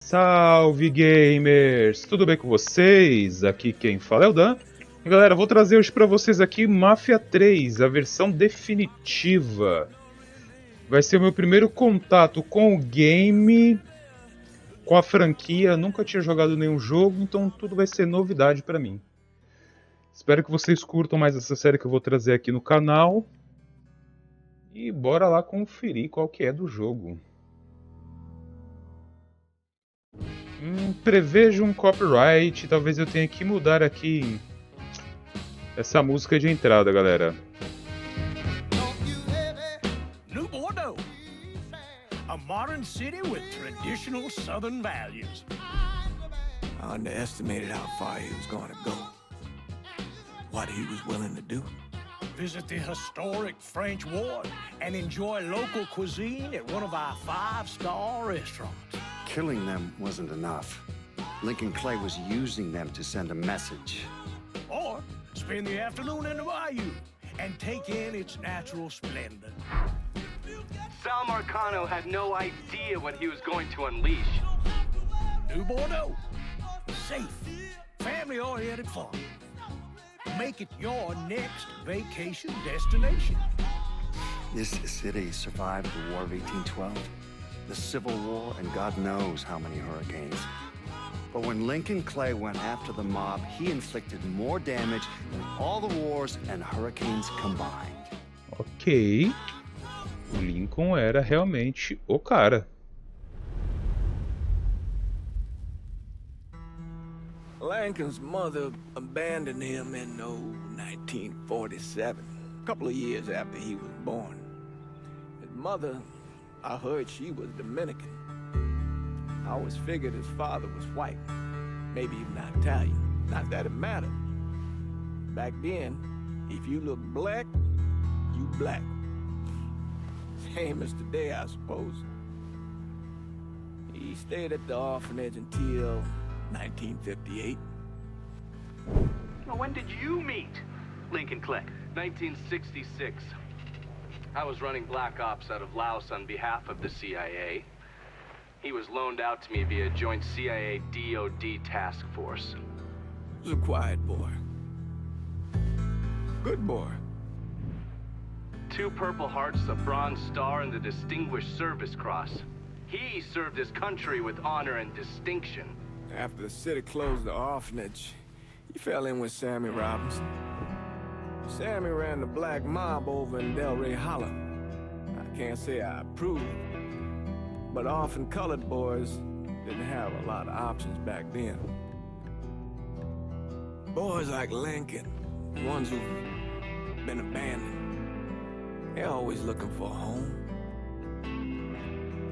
Salve gamers! Tudo bem com vocês? Aqui quem fala é o Dan. E galera, vou trazer hoje pra vocês aqui Máfia 3, a versão definitiva. Vai ser o meu primeiro contato com o game, com a franquia. Nunca tinha jogado nenhum jogo, então tudo vai ser novidade pra mim. Espero que vocês curtam mais essa série que eu vou trazer aqui no canal. E bora lá conferir qual que é do jogo. Prevejo um copyright, talvez eu tenha que mudar aqui essa música de entrada, galera. New Bordeaux, a modern city with traditional Southern values. I underestimated how far he was going to go. What he was willing to do. Visit the historic French Ward and enjoy local cuisine at one of our 5-star restaurants. Killing them wasn't enough. Lincoln Clay was using them to send a message. Or spend the afternoon in the bayou and take in its natural splendor. Sal Marcano had no idea what he was going to unleash. New Bordeaux, safe, family-oriented fun. Make it your next vacation destination. This city survived the War of 1812, the Civil War, and God knows how many hurricanes. But when Lincoln Clay went after the mob, he inflicted more damage than all the wars and hurricanes combined. Ok. O Lincoln era realmente o cara. Lincoln's mother abandoned him in 1947, a couple of years after he was born. His mother, I heard she was Dominican. I always figured his father was white, maybe even Italian. Not that it mattered. Back then, if you look black, you black. Same as today, I suppose. He stayed at the orphanage until 1958. Well, when did you meet Lincoln Clay? 1966. I was running Black Ops out of Laos on behalf of the CIA. He was loaned out to me via joint CIA-DOD task force. He was a quiet boy. Good boy. 2 Purple Hearts, a Bronze Star, and the Distinguished Service Cross. He served his country with honor and distinction. After the city closed the orphanage, he fell in with Sammy Robinson. Sammy ran the black mob over in Delray Hollow. I can't say I approve, but orphan colored boys didn't have a lot of options back then. Boys like Lincoln, ones who've been abandoned, they're always looking for a home.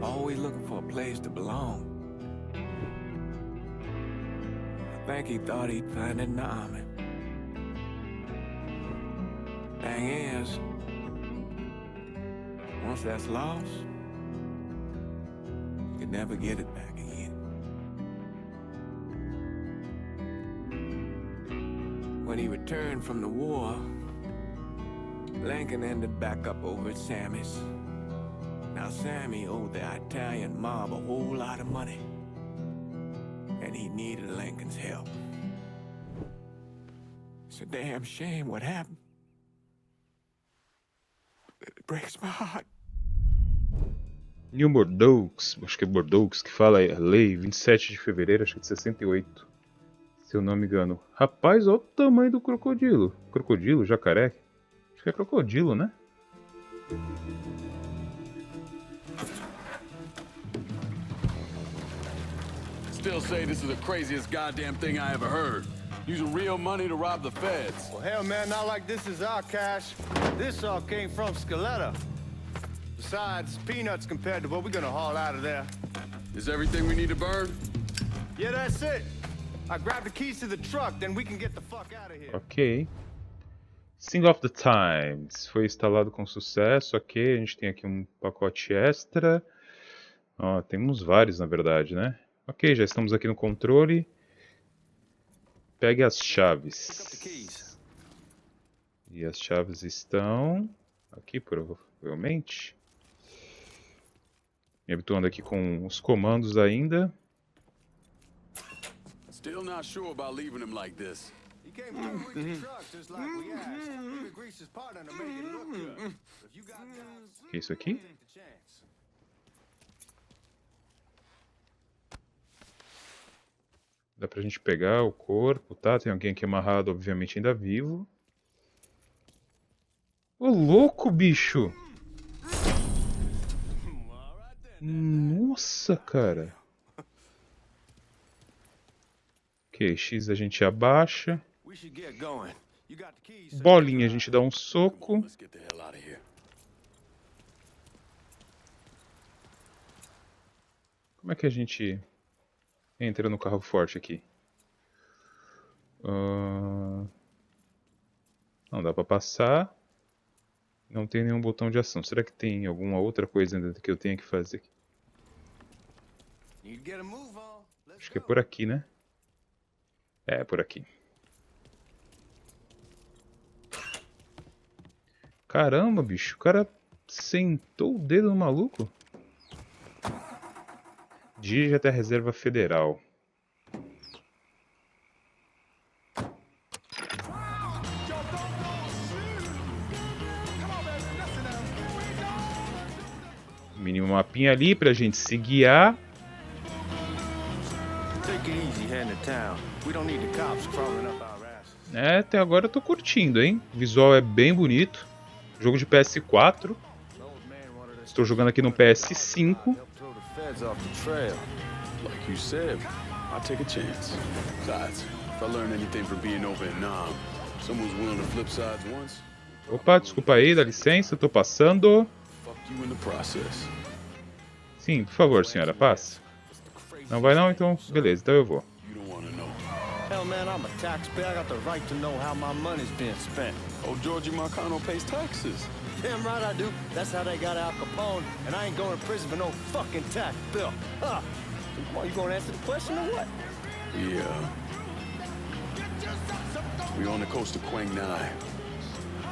Always looking for a place to belong. I think he thought he'd find it in the army. Thing is, once that's lost, you can never get it back again. When he returned from the war, Lincoln ended back up over at Sammy's. Now Sammy owed the Italian mob a whole lot of money, and he needed Lincoln's help. It's a damn shame what happened. It breaks my heart. New Bordeaux, acho que é Bordeaux que fala, lei 27 de fevereiro, acho que de 68, se eu não me engano. Rapaz, olha o tamanho do crocodilo. Crocodilo, jacaré? Acho que é crocodilo, né? Still say this is the craziest goddamn thing I ever heard. Using real money to rob the feds. Well, hell, man, not like this is our cash. This all came from Scaletta. Besides, peanuts compared to what we're gonna haul out of there. Is everything we need to burn? Yeah, that's it. I grabbed the keys to the truck, then we can get the fuck out of here. Ok. Sing of the Times. Foi instalado com sucesso. Ok, a gente tem aqui um pacote extra. Ó, temos vários, na verdade, né? Ok, já estamos aqui no controle. Pegue as chaves. E as chaves estão aqui, provavelmente. Me habituando aqui com os comandos ainda. Still not sure about leaving him like this. He came through with the truck just like we asked. Even greased his partner to make it look good. If you got doubts, O que é isso aqui? take the chance. Dá pra gente pegar o corpo, tá? Tem alguém aqui amarrado, obviamente ainda vivo. Ô, louco, bicho! Nossa, cara! Ok, X a gente abaixa. We should get going. You got the keys, sir. Bolinha a gente dá um soco. Let's get the hell out of here. Como é que a gente entra no carro forte aqui? Não dá pra passar. Não tem nenhum botão de ação. Será que tem alguma outra coisa ainda que eu tenha que fazer? You get a move on. Let's Acho que é go. por aqui, né? É, por aqui. Caramba, bicho. O cara sentou o dedo no maluco. Dirige até a Reserva Federal. Mínimo mapinha ali pra gente se guiar. Take it easy heading to town. We don't need the cops crawling up our asses. É, até agora eu tô curtindo, hein? O visual é bem bonito. Jogo de PS4. Estou jogando aqui no PS5. Help throw the feds off the trail. Like you said, I'll take a chance. Besides, if I learn anything from being over in Nam, someone's willing to flip sides once, Opa, desculpa aí, dá licença, tô passando. fuck you in the process. Sim, por favor, senhora, passe. Não vai não? Então, beleza, então eu vou. You don't want to know. Hell, man, I'm a taxpayer. I got the right to know how my money's being spent. Oh, Georgie Marcano pays taxes. Damn right I do. That's how they got Al Capone, and I ain't going to prison for no fucking tax bill. Huh? Come on, you gonna answer the question or what? Yeah. We on the coast of Quang Nai.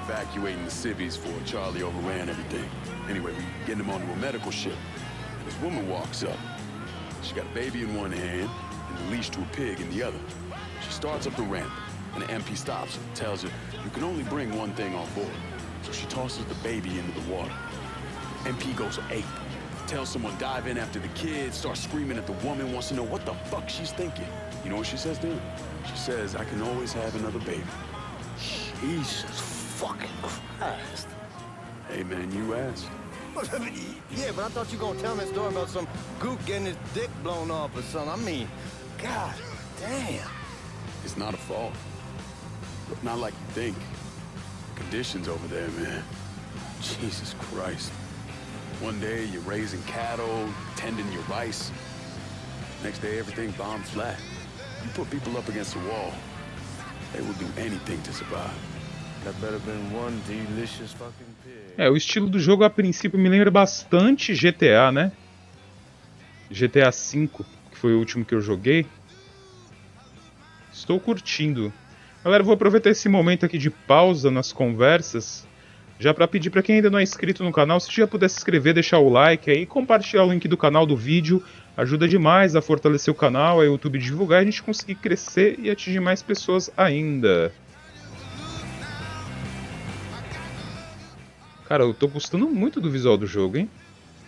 Evacuating the civvies for Charlie overran everything. Anyway, we getting him onto a medical ship. This woman walks up. She got a baby in one hand and a leash to a pig in the other. She starts up the ramp, and the MP stops her, tells her, you can only bring one thing on board. So she tosses the baby into the water. MP goes ape. Tells someone dive in after the kid, starts screaming at the woman, wants to know what the fuck she's thinking. You know what she says to him? She says, I can always have another baby. Jesus fucking Christ. Hey man, you asked. Yeah, but I thought you gonna tell me a story about some gook getting his dick blown off or something. I mean, God damn. It's not a fault. But not like you think. Conditions over there, man. Jesus Christ. One day you're raising cattle, tending your rice. Next day everything bombed flat. You put people up against the wall, they will do anything to survive. That better been one delicious fucking pig. É, o estilo do jogo a princípio me lembra bastante GTA, né? GTA V, que foi o último que eu joguei. Estou curtindo. Galera, eu vou aproveitar esse momento aqui de pausa nas conversas, já para pedir para quem ainda não é inscrito no canal, se já puder se inscrever, deixar o like aí, compartilhar o link do canal do vídeo, ajuda demais a fortalecer o canal, a YouTube divulgar e a gente conseguir crescer e atingir mais pessoas ainda. Cara, eu tô gostando muito do visual do jogo, hein?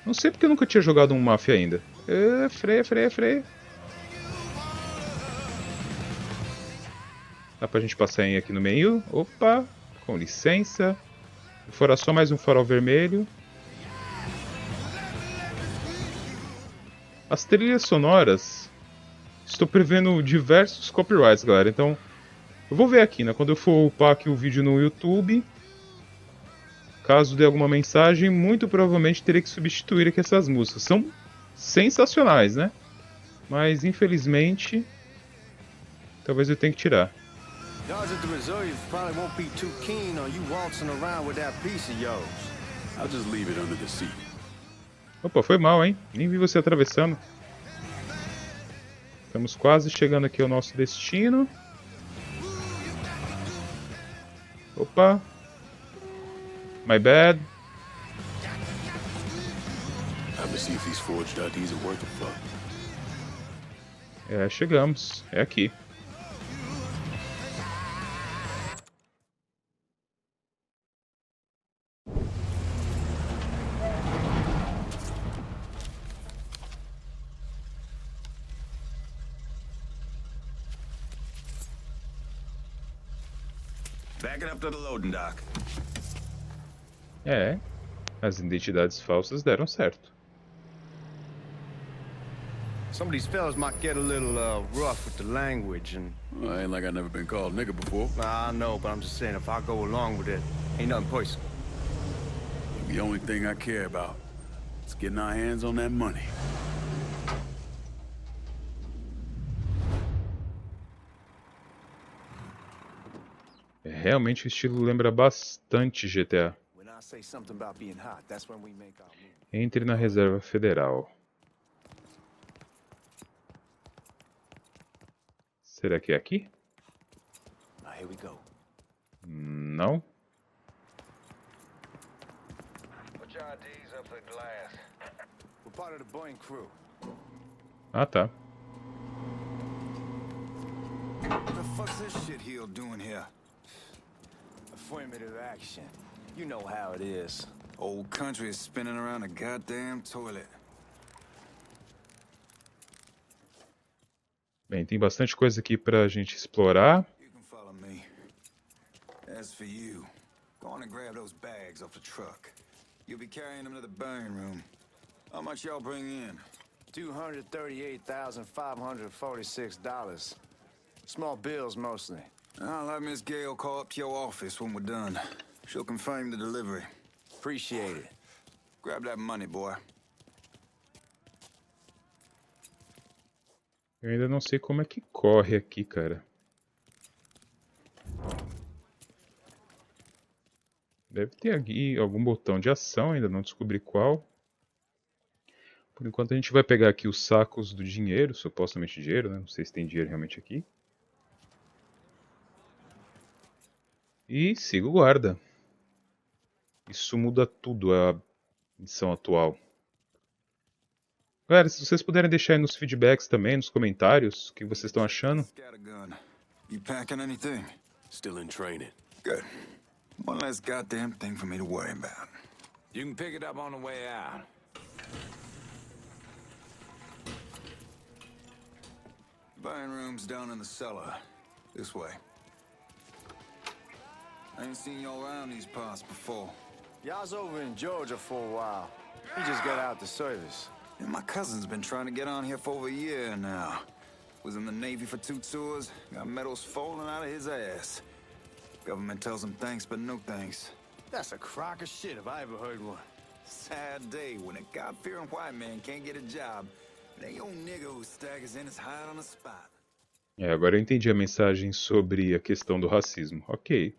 Não sei porque eu nunca tinha jogado um Máfia ainda. Freia. Dá pra gente passar aqui no meio. Opa, com licença. Fora só mais um farol vermelho. As trilhas sonoras, estou prevendo diversos copyrights, galera. Então, eu vou ver aqui, né? Quando eu for upar aqui o vídeo no YouTube, caso dê alguma mensagem, muito provavelmente terei que substituir aqui essas músicas. São sensacionais, né? Mas, infelizmente, talvez eu tenha que tirar. Guys at the Reserve probably won't be too keen on you waltzing around with that piece of yours. I'll just leave it under the seat. Opa, foi mal, hein? Nem vi você atravessando. Estamos quase chegando aqui ao nosso destino. Opa. My bad. Time to see if these forged IDs are worth a fuck. É, chegamos. É aqui. Back it up to the loading dock. É, as identidades falsas deram certo. Some of these fellas might get a little rough with the language, and Well, ain't like I never been called nigga before. I know, but I'm just saying, if I go along with it, ain't nothing personal. The only thing I care about is getting our hands on that money. Realmente o estilo lembra bastante GTA. When I say something about being hot, that's when we make our move. Entre na Reserva Federal. Será que é aqui? Now here we go. Não. Put your IDs up the glass. We're part of the Boeing crew. Ah, tá. What the fuck's this shitheel doing here? Affirmative action. You know how it is. Old country is spinning around a goddamn toilet. Bem, tem bastante coisa aqui pra gente explorar. You can follow me. As for you, go on and grab those bags off the truck. You'll be carrying them to the burn room. How much y'all bring in? $238,546. Small bills mostly. I'll have Miss Gale call up to your office when we're done. She'll confirm the delivery. Appreciate it. Grab that money, boy. Eu ainda não sei como é que corre aqui, cara. Deve ter aqui algum botão de ação, ainda não descobri qual. Por enquanto a gente vai pegar aqui os sacos do dinheiro, supostamente dinheiro, né? Não sei se tem dinheiro realmente aqui. E siga o guarda. Isso muda tudo a edição atual. Galera, se vocês puderem deixar aí nos feedbacks também, nos comentários, o que vocês estão achando. Scattergun. You packing anything? Still in training. Good. One less goddamn thing for me to worry about. You can pick it up on the way out. Burn room's down in the cellar. This way. I ain't seen y'all around these parts before. Y'all's over in Georgia for a while. He just got out the service. Yeah, my cousin's been trying to get on here for over a year now. Was in the Navy for 2 tours, got medals falling out of his ass. Government tells him thanks, but no thanks. That's a crock of shit if I ever heard one. Sad day when a God-fearing white man can't get a job. They old nigga who staggers in is hide on the spot. Agora eu entendi a mensagem sobre a questão do racismo. Ok.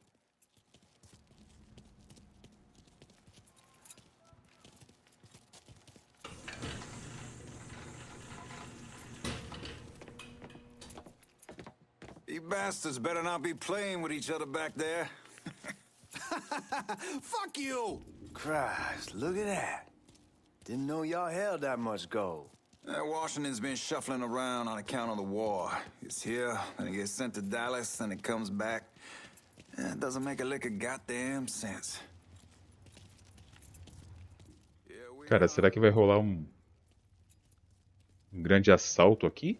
You bastards better not be playing with each other back there. Fuck you! Christ, look at that. Didn't know y'all held that much gold. Washington's been shuffling around on account of the war. It's here, and it gets sent to Dallas, and it comes back. It doesn't make a lick of goddamn sense. Cara, será que vai rolar um grande assalto aqui?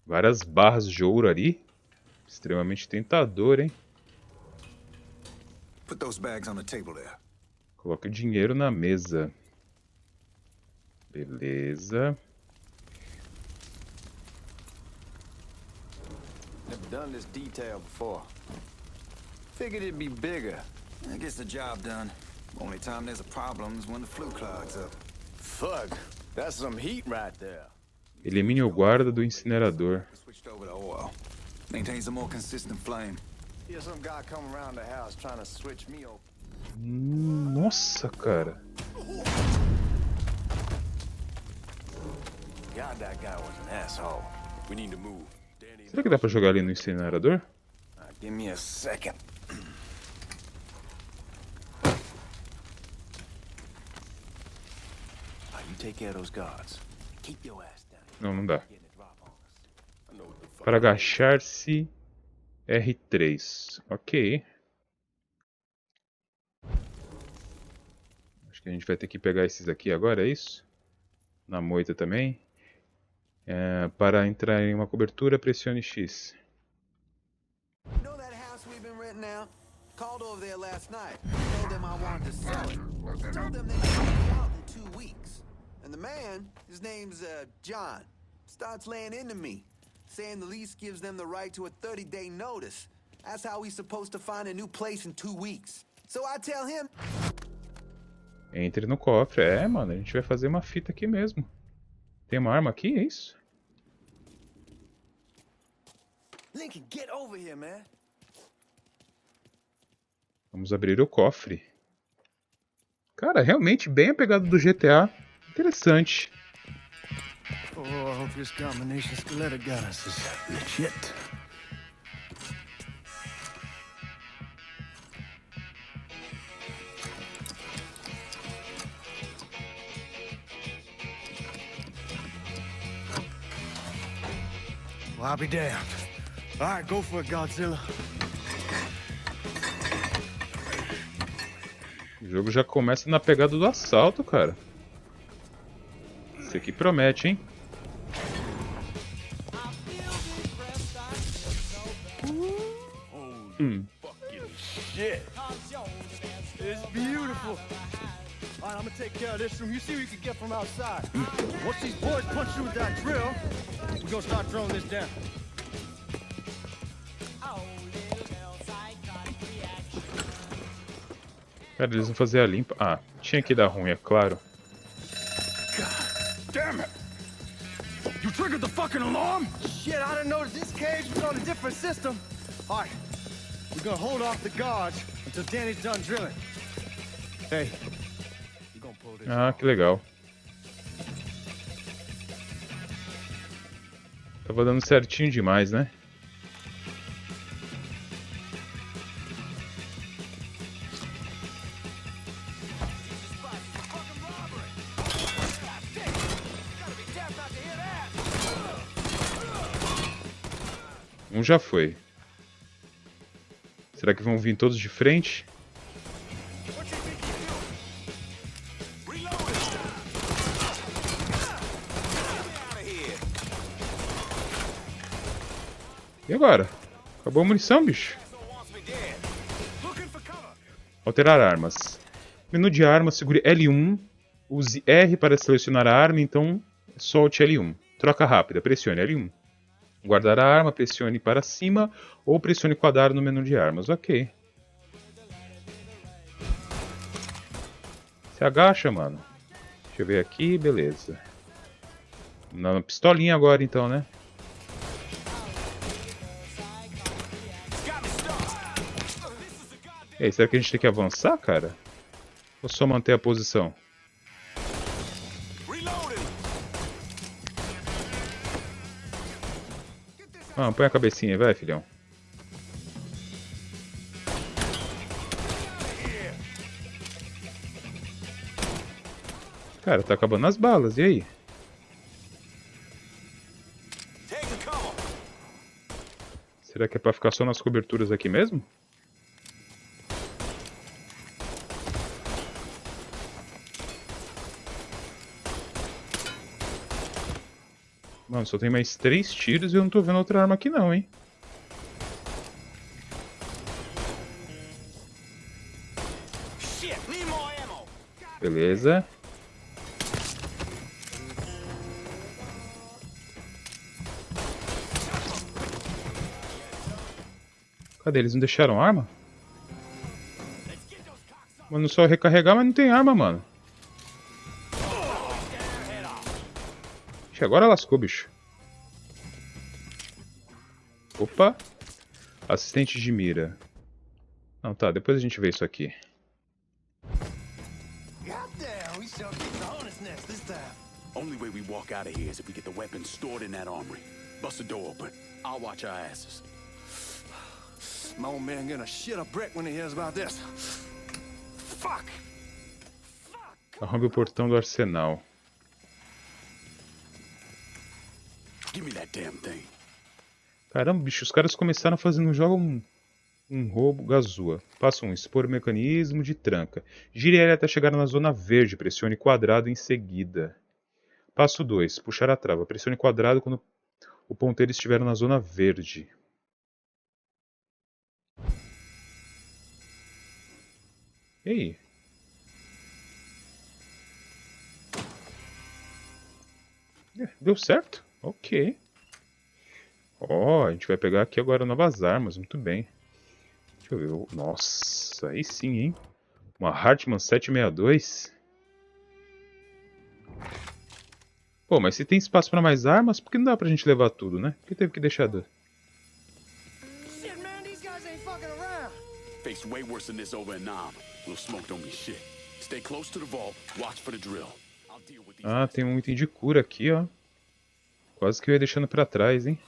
Várias barras de ouro ali. Extremamente tentador, hein? Put those bags on the table there. Coloque o dinheiro na mesa. Beleza. Never done this detail before. Figured it'd be bigger. That gets the job done. Only time there's a problem is when the flue clogs up. Fuck, that's some heat right there. Elimine o guarda do incinerador. Switched over to oil. Maintains a more consistent flame. Here's some guy coming around the house trying to switch me over. Nossa, cara. God, that guy was an asshole. We need to move. Danny. Será que dá pra jogar ali no incinerador? Give me a second. You take care of those guards. Keep your ass down. Não, não dá. Getting a drop on us. I know what the fuck. Para agachar-se, R3. Ok. Acho que a gente vai ter que pegar esses aqui agora, é isso? Na moita também. Para entrar em uma cobertura, pressione X. Know that house we've now. Called over there last night. Told them I wanted to sell it. Told them they could be out in 2 weeks. And the man, his name's John, starts laying into me, saying the lease gives them the right to a 30-day notice. That's how he's supposed to find a new place in 2 weeks. So I tell him. Entre no cofre. É, mano, a gente vai fazer uma fita aqui mesmo. Tem uma arma aqui, é isso? Lincoln, get over here, man. Vamos abrir o cofre. Cara, realmente bem a pegada do GTA. Interessante. Oh, I hope this combination Scaletta got us is legit. Well, I'll be damned. All right, go for it, Godzilla. O jogo já começa na pegada do assalto, cara. Esse aqui promete, hein? Shit. It's beautiful. All right, I'm gonna take care of this room. You see what you can get from outside. Once these boys punch through with that drill, we're gonna start throwing this down. Cara, eles vão fazer a limpa. Ah, tinha que dar ruim, é claro. God damn it! You triggered the fucking alarm? Shit, I didn't notice this cage was on a different system. All right, we're gonna hold off the guards until Danny's done drilling. Hey, we're gonna pull this Ah, off. que legal. Tava dando certinho demais, né? Um já foi. Será que vão vir todos de frente? E agora? Acabou a munição, bicho. Alterar armas. Menu de armas, segure L1. Use R para selecionar a arma, então solte L1. Troca rápida, pressione L1. Guardar a arma, pressione para cima ou pressione quadrado no menu de armas. Ok. Se agacha, mano. Deixa eu ver aqui, beleza. Na pistolinha agora então, né? E aí, será que a gente tem que avançar, cara? Ou só manter a posição? Ah, põe a cabecinha, vai, filhão. Cara, tá acabando as balas, e aí? Será que é pra ficar só nas coberturas aqui mesmo? Mano, só tem mais 3 tiros e eu não tô vendo outra arma aqui não, hein? Beleza. Cadê? Eles não deixaram arma? Mano, só recarregar, mas não tem arma, mano. Ixi, agora lascou, bicho. Opa. Assistente de mira. Não, tá. Depois a gente vê isso aqui. Only way we walk out of here is if we get the weapons stored in that armory. Bust the door open. I'll watch our asses. My old man gonna shit a brick when he hears about this. Fuck! Arrombe o portão do arsenal. Give me that damn thing. Caramba, bicho, os caras começaram fazendo um jogo um roubo gazua. Passo 1, expor o mecanismo de tranca. Gire ele até chegar na zona verde, pressione quadrado em seguida. Passo 2, puxar a trava. Pressione quadrado quando o ponteiro estiver na zona verde. E aí? Deu certo? Ok. Ó, a gente vai pegar aqui agora novas armas, muito bem. Deixa eu ver. Nossa, aí sim, hein? Uma Hartmann 762. Pô, mas se tem espaço pra mais armas, por que não dá pra gente levar tudo, né? Por que teve que deixar... Shit, man, these guys ain't fucking around. Faced way worse than this over in Nam. Little smoke don't mean shit. Stay close to the vault, watch for the drill. I'll deal with these. Ah, tem um item de cura aqui, ó. Quase que eu ia deixando pra trás, hein?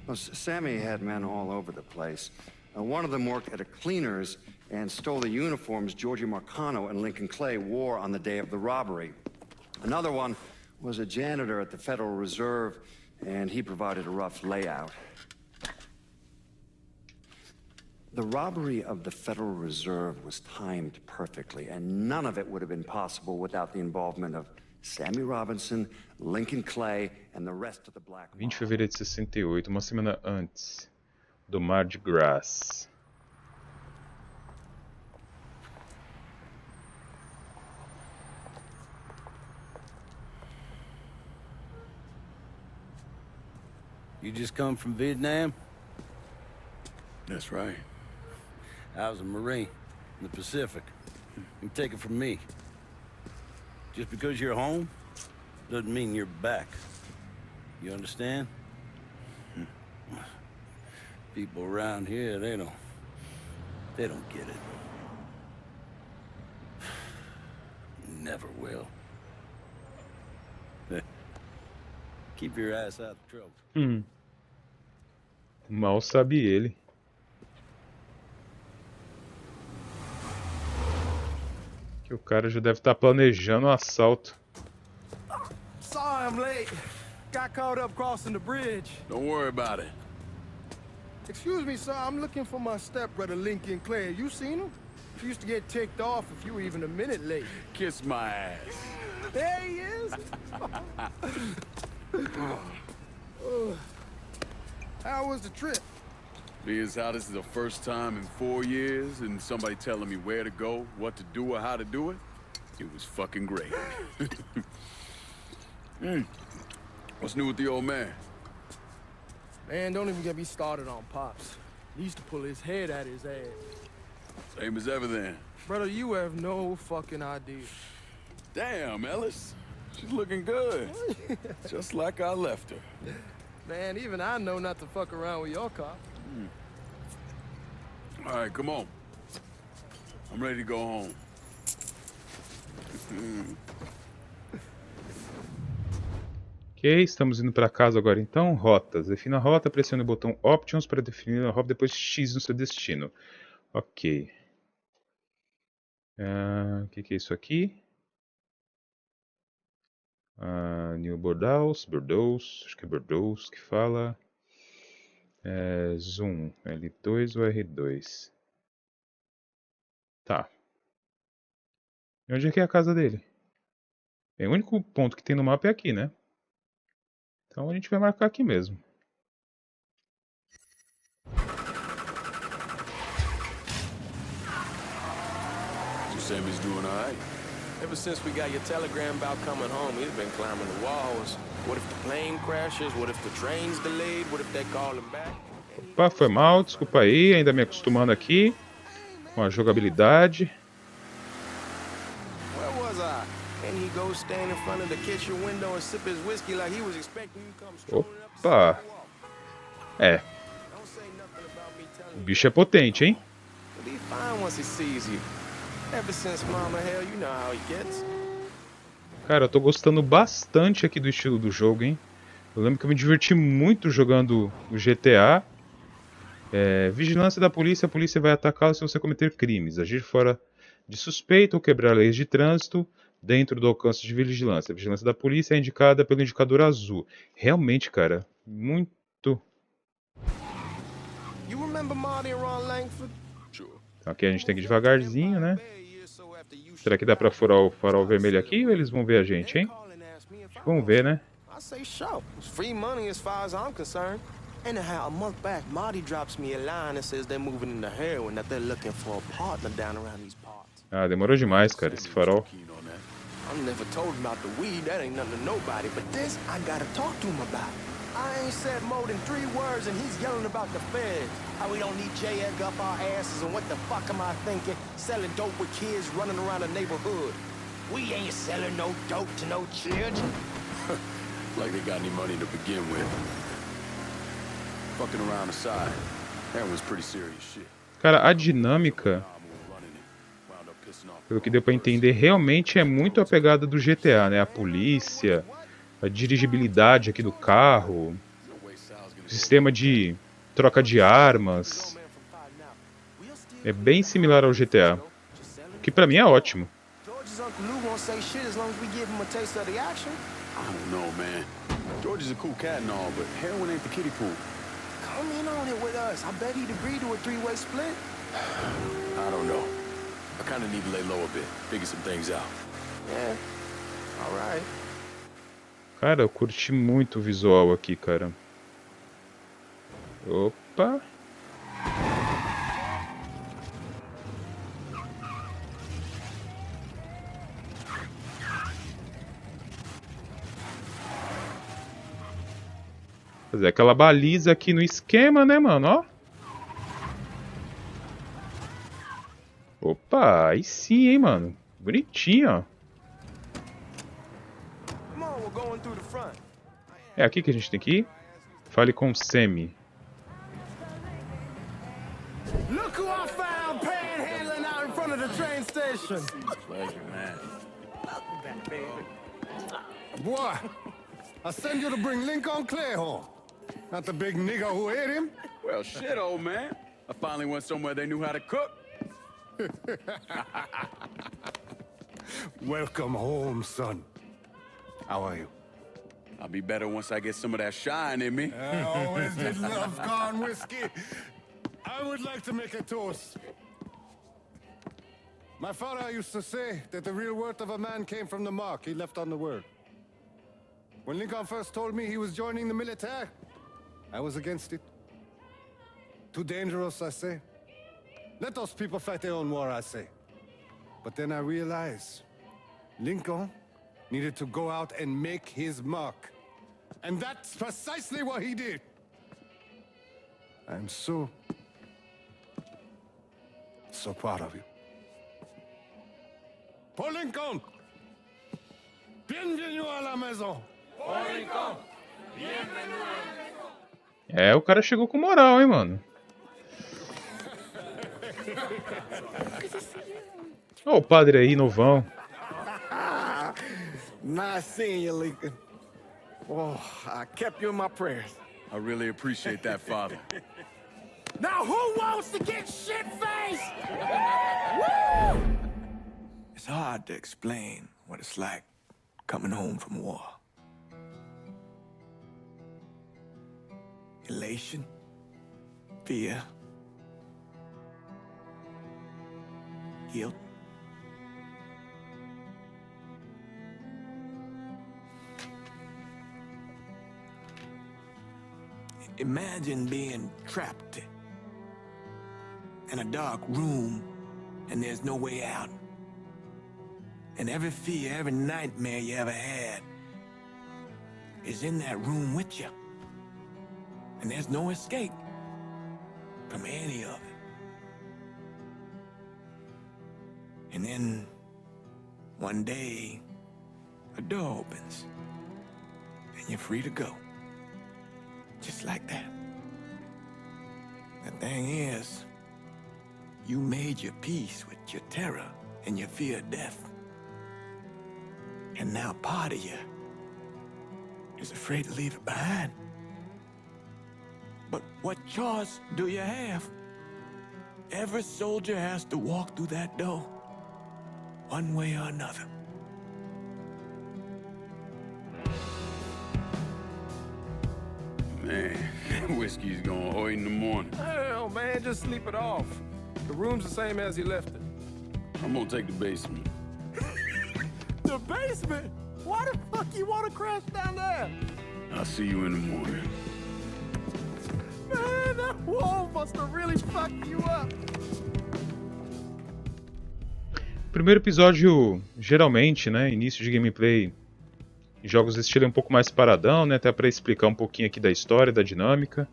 Well, Sammy had men all over the place. One of them worked at a cleaner's and stole the uniforms Georgie Marcano and Lincoln Clay wore on the day of the robbery. Another one was a janitor at the Federal Reserve, and he provided a rough layout. The robbery of the Federal Reserve was timed perfectly, and none of it would have been possible without the involvement of Sammy Robinson, Lincoln Clay, and the rest of the Black Mob. 20 de fevereiro de 68, uma semana antes do Mardi Gras. You just come from Vietnam? That's right. I was a Marine in the Pacific. You take it from me. Just because you're home doesn't mean you're back. You understand? People around here, they don't get it. Never will. Keep your ass out of trouble. Mal sabe ele. Que o cara já deve estar planejando o assalto. Sorry I'm late. Got caught up crossing the bridge. Don't worry about it. Excuse me, sir. I'm looking for my stepbrother, Lincoln Clay. You seen him? He used to get ticked off if you were even a minute late. Kiss my ass. There he is. How was the trip? Being as how this is the first time in 4 years and somebody telling me where to go, what to do, or how to do it, it was fucking great. What's new with the old man? Man, don't even get me started on Pops. He used to pull his head out his ass. Same as ever then. Brother, you have no fucking idea. Damn, Ellis. She's looking good. Just like I left her. Man, even I know not to fuck around with your car. All right, come on. I'm ready to go home. Ok, estamos indo para casa agora então. Rotas. Defina a rota, pressione o botão Options para definir a rota, depois X no seu destino. Ok. O que é isso aqui? New Bordeaux, acho que é Bordeaux que fala. Zoom, L2 ou R2? Tá. E onde é que é a casa dele? O único ponto que tem no mapa é aqui, né? Então a gente vai marcar aqui mesmo. So Sammy's doing all right? Ever since we got your telegram about coming home, he's been climbing the walls. What if the plane crashes? What if the train's delayed? What if they call him back? Opa, foi mal, desculpa aí, ainda me acostumando aqui com a jogabilidade. Where was I? And he goes stand in front of the kitchen window and sip his whiskey like he was expecting you to come strolling up the Opa! sidewalk. Don't say nothing about me telling O you. bicho é potente, hein? But he's fine once he sees you. Ever since Mama Hell, you know how he gets. Cara, eu tô gostando bastante aqui do estilo do jogo, hein? Eu lembro que eu me diverti muito jogando o GTA. Vigilância da polícia, a polícia vai atacá-lo se você cometer crimes, agir fora de suspeita ou quebrar leis de trânsito dentro do alcance de vigilância. A vigilância da polícia é indicada pelo indicador azul. Realmente, cara, muito... You remember Marty and Ron Langford? Então aqui a gente tem que ir devagarzinho, né? Será que dá pra furar o farol vermelho aqui ou eles vão ver a gente, hein? Vamos ver, né? I say sure. It's free money as far as I'm concerned. Anyhow, a month back, Marty drops me a line that says they're moving into heroin, that they're looking for a partner down around these parts. Ah, demorou demais, cara, esse farol. I'm never told him about the weed, that ain't nothing to nobody, but this I gotta talk to him about. I ain't said more than 3 words and he's yelling about the feds. How we don't need J.Egg up our asses, and what the fuck am I thinking? Selling dope with kids running around the neighborhood. We ain't selling no dope to no children. Like they got any money to begin with. Fucking around the side. That was pretty serious shit. Cara, a dinâmica, pelo que deu pra entender, realmente é muito a pegada do GTA, né? A polícia, a dirigibilidade aqui do carro, o sistema de troca de armas. É bem similar ao GTA, que pra mim é ótimo. I don't know, man. George is a cool cat and all, but heroin ain't the kiddie pool. Come in on it with us. I bet he'd agree to a 3-way split. I don't know. I kind of need to lay low a bit, figure some things out. Yeah, all right. Cara, eu curti muito o visual aqui, cara. Opa! Fazer aquela baliza aqui no esquema, né, mano? Ó. Opa, aí sim, hein, mano. Bonitinho, ó. É aqui que a gente tem que ir? Fale com o Semi. Look who I found panhandling out in front of the train station. Pleasure, man. Boy, I send you to bring Lincoln Clay home. Not the big nigger who ate him. Well, shit, old man. I finally went somewhere they knew how to cook. Welcome home, son. How are you? I'll be better once I get some of that shine in me. I always did love corn whiskey. I would like to make a toast. My father used to say that the real worth of a man came from the mark he left on the world. When Lincoln first told me he was joining the military, I was against it. Too dangerous, I say. Let those people fight their own war, I say. But then I realized Lincoln needed to go out and make his mark. And that's precisely what he did. I'm so proud of you. Paul Lincoln! Bienvenue à la maison! Paul Lincoln! Bienvenue à la maison! É, o cara chegou com moral, hein, mano. Ó o padre aí, novão. Nice seeing you, Lincoln. Oh, I kept you in my prayers. I really appreciate that, Father. Now who wants to get shit-faced? It's hard to explain what it's like coming home from war. Elation, fear, guilt. Imagine being trapped in a dark room and there's no way out. And every fear, every nightmare you ever had is in that room with you. And there's no escape from any of it. And then one day, a door opens and you're free to go. Just like that. The thing is, you made your peace with your terror and your fear of death. And now part of you is afraid to leave it behind. But what choice do you have? Every soldier has to walk through that door, one way or another. Man, whiskey's gonna hoy in the morning. Hell, man, just sleep it off. The room's the same as you left it. I'm gonna take the basement. The basement? Why the fuck you want to crash down there? I'll see you in the morning. Man, that wall must have really fucked you up. Primeiro episódio, geralmente, né, início de gameplay, jogos desse estilo é um pouco mais paradão, né, até para explicar um pouquinho aqui da história, da dinâmica.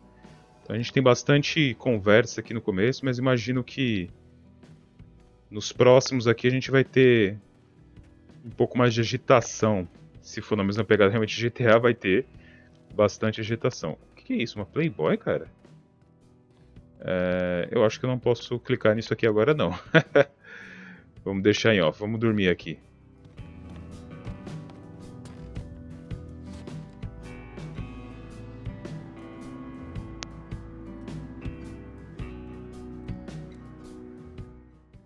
Então a gente tem bastante conversa aqui no começo, mas imagino que nos próximos aqui a gente vai ter um pouco mais de agitação. Se for na mesma pegada realmente GTA, vai ter bastante agitação. O que é isso? Uma Playboy, cara? Eu acho que eu não posso clicar nisso aqui agora, não. Vamos deixar em off. Vamos dormir aqui.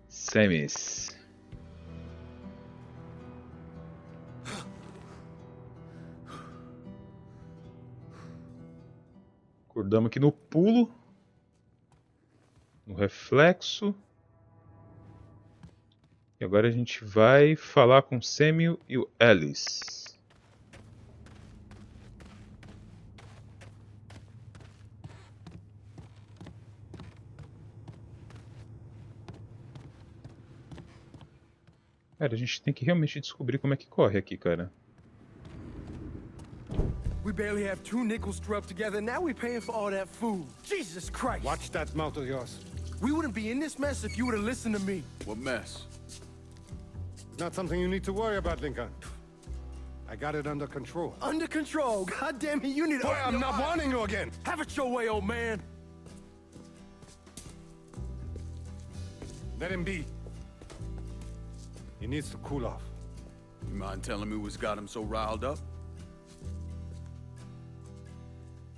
Samis. Acordamos aqui no pulo. No reflexo. E agora a gente vai falar com o Samuel e o Alice. Cara, a gente tem que realmente descobrir como é que corre aqui, cara. We barely have 2 nickels to rub together, now we're paying for all that food. Jesus Christ! Watch that mouth of yours. We wouldn't be in this mess if you would have listened to me. What mess? Not something you need to worry about, Lincoln. I got it under control. Under control. God damn it, you need to... Boy, I'm not warning you again. Have it your way, old man. Let him be. He needs to cool off. You mind telling me what's got him so riled up?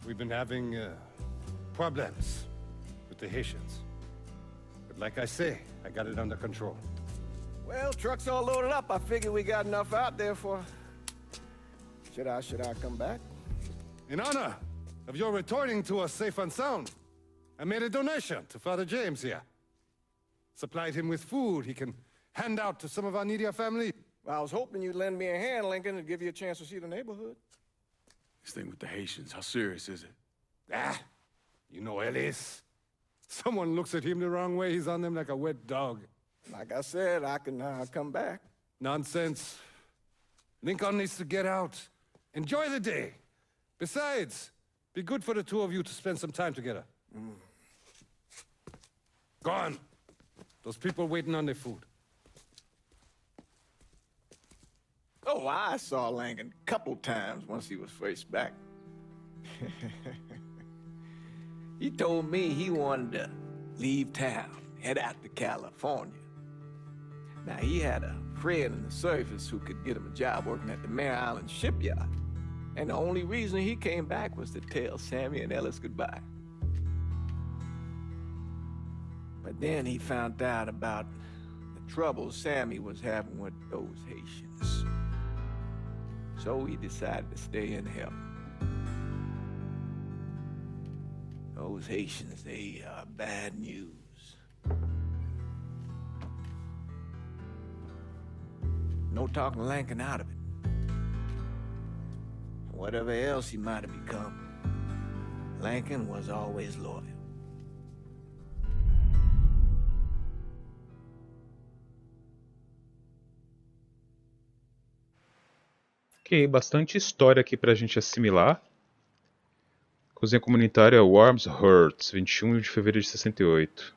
We've been having problems with the Haitians. But like I say, I got it under control. Well, truck's all loaded up. I figure we got enough out there for... Should I come back? In honor of your returning to us safe and sound, I made a donation to Father James here. Supplied him with food he can hand out to some of our needier family. Well, I was hoping you'd lend me a hand, Lincoln, and give you a chance to see the neighborhood. This thing with the Haitians, how serious is it? Ah, you know Ellis. Someone looks at him the wrong way, he's on them like a wet dog. Like I said, I can come back. Nonsense. Lincoln needs to get out. Enjoy the day. Besides, be good for the two of you to spend some time together. Go on. Those people waiting on their food. Oh, I saw Lincoln a couple times once he was first back. He told me he wanted to leave town, head out to California. Now, he had a friend in the service who could get him a job working at the Mare Island shipyard. And the only reason he came back was to tell Sammy and Ellis goodbye. But then he found out about the trouble Sammy was having with those Haitians. So he decided to stay and help. Those Haitians, they are bad news. No talking Lincoln out of it. Whatever else he might have become, Lincoln was always loyal. Ok, bastante história aqui pra gente assimilar. Cozinha comunitária Worms Hurts, 21 de fevereiro de 68.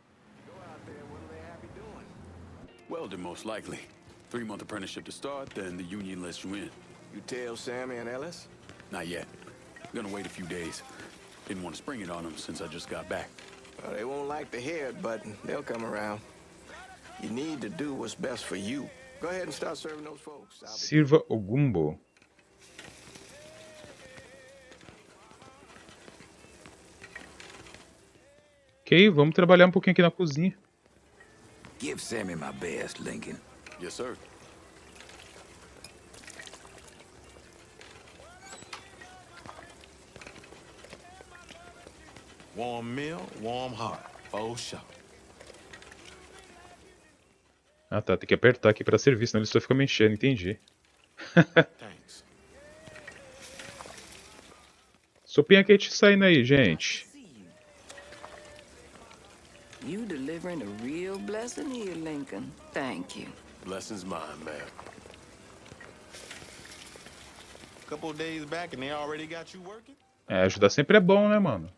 Welding, most likely. 3-month apprenticeship to start, then the union lets you in. You tell Sammy and Ellis? Not yet. Gonna wait a few days. Didn't want to spring it on them since I just got back. Well, they won't like to hear it, but they'll come around. You need to do what's best for you. Go ahead and start serving those folks. Sirva o gumbo. Ok, vamos trabalhar um pouquinho aqui na cozinha. Give Sammy my best, Lincoln. Yes, sir. Warm meal, warm heart. For sure. Ah tá, tem que apertar aqui pra servir, senão ele só fica me enchendo, entendi. Thanks. Sopinha quente saindo aí, gente. You delivering a real blessing here, Lincoln. Thank you. Blessings mine, man. Couple of days back and they already got you working? É, ajudar sempre é bom, né, mano?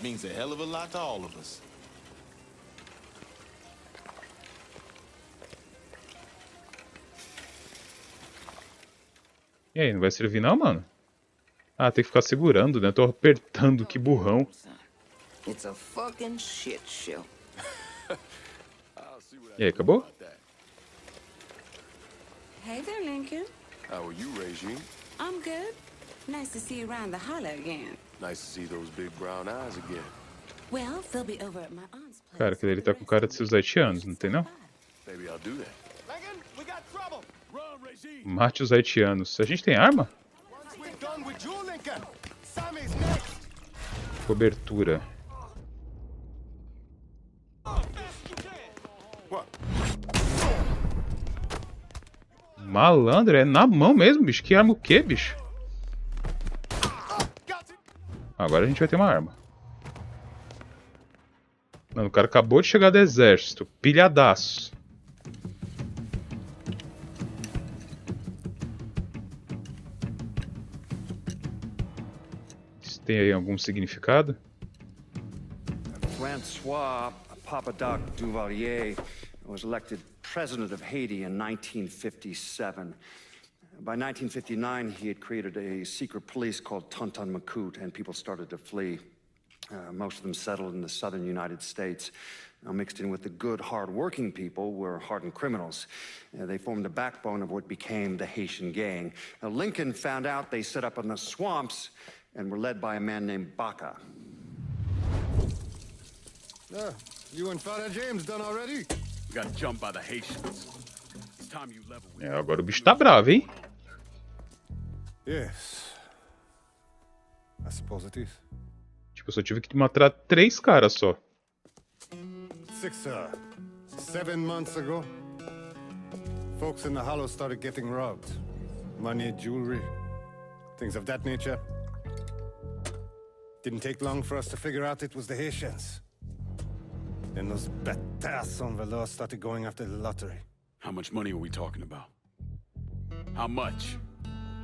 Means a hell of a lot to all of us. E aí, não vai servir não, mano? Ah, tem que ficar segurando, né? Tô apertando, que burrão. It's a fucking shit show. E aí, acabou? Hey there, Lincoln. How are you, Regine? I'm good. Nice to see you around the holler again. Nice to see those big brown eyes again. Well, they'll be over at my aunt's place. Cara, que ele tá com cara de seus 7 anos, não tem não? Maybe I'll do that. Lincoln, we got trouble. Run, Regine. Mate os haitianos. A gente tem arma? Once we're done with you, Lincoln, Sammy's next. Cobertura. Malandro, é na mão mesmo, bicho. Que arma o quê, bicho? Agora a gente vai ter uma arma. Mano, o cara acabou de chegar do exército. Pilhadaço. Isso tem aí algum significado? Francois Papadoc Duvalier was elected president of Haiti in 1957. By 1959, he had created a secret police called Tonton Macoute, and people started to flee. Most of them settled in the southern United States. Now, mixed in with the good, hard-working people were hardened criminals. They formed the backbone of what became the Haitian gang. Now, Lincoln found out they set up in the swamps and were led by a man named Baca. You and Father James done already? We got jumped by the Haitians. It's time you level with. É, agora o bicho tá bravo, hein? Yes. I suppose it is. Tipo, eu só tive que matar 3 caras só. 7 months ago, folks in the Hollow started getting robbed. Money, jewelry, things of that nature. Didn't take long for us to figure out it was the Haitians. Then those bâtards on Velour started going after the lottery. How much money are we talking about? How much?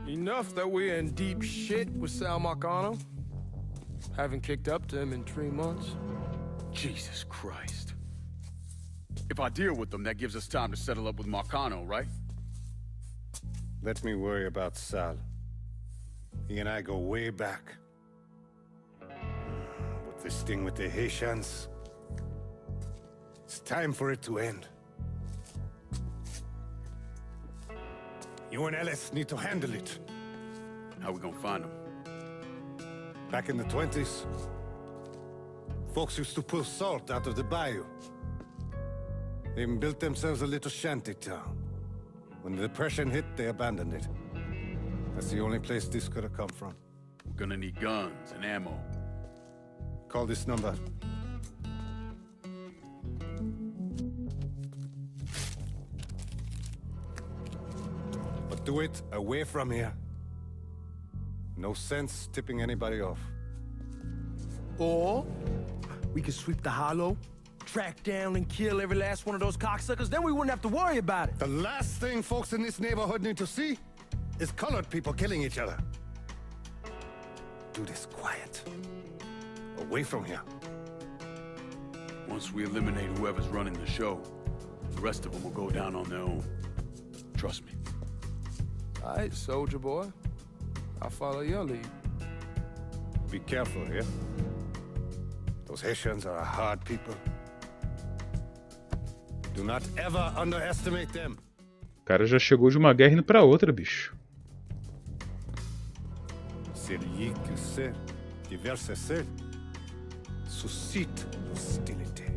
Enough that we're in deep shit with Sal Marcano. Haven't kicked up to him in 3 months. Jesus Christ. If I deal with them, that gives us time to settle up with Marcano, right? Let me worry about Sal. He and I go way back. But this thing with the Haitians, it's time for it to end. You and Ellis need to handle it. How we gonna find them? Back in the 20s, folks used to pull salt out of the bayou. They even built themselves a little shanty town. When the Depression hit, they abandoned it. That's the only place this could have come from. We're gonna need guns and ammo. Call this number. But do it away from here. No sense tipping anybody off. Or we could sweep the Hollow, track down and kill every last one of those cocksuckers, then we wouldn't have to worry about it. The last thing folks in this neighborhood need to see is colored people killing each other. Do this quiet. Away from here. Once we eliminate whoever's running the show, the rest of them will go down on their own. Trust me. All right, soldier boy. I'll follow your lead. Be careful here. Those Haitians are a hard people. Do not ever underestimate them. O cara já chegou de uma guerra indo pra outra, bicho. Celui que sait diverser seul suscite hostilité.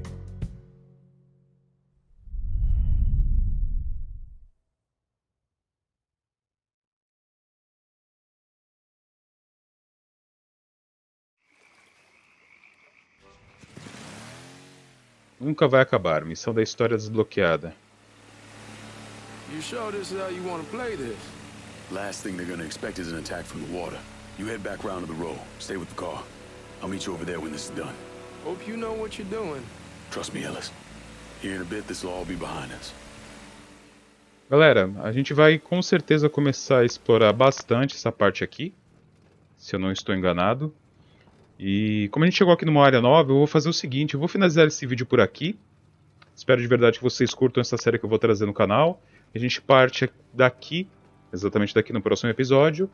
Nunca vai acabar. Missão da história desbloqueada. You sure this is how you want to play this? Last thing they're gonna expect is an attack from the water. You head back round to the row. Stay with the car. I'll meet you over there when this is done. Hope you know what you're doing. Trust me, Ellis. Here in a bit, this will all be behind us. Galera, a gente vai com certeza começar a explorar bastante essa parte aqui, se eu não estou enganado. E como a gente chegou aqui numa área nova, eu vou fazer o seguinte, eu vou finalizar esse vídeo por aqui. Espero de verdade que vocês curtam essa série que eu vou trazer no canal. A gente parte daqui, exatamente daqui no próximo episódio.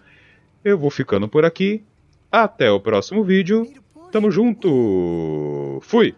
Eu vou ficando por aqui. Até o próximo vídeo. Tamo junto! Fui!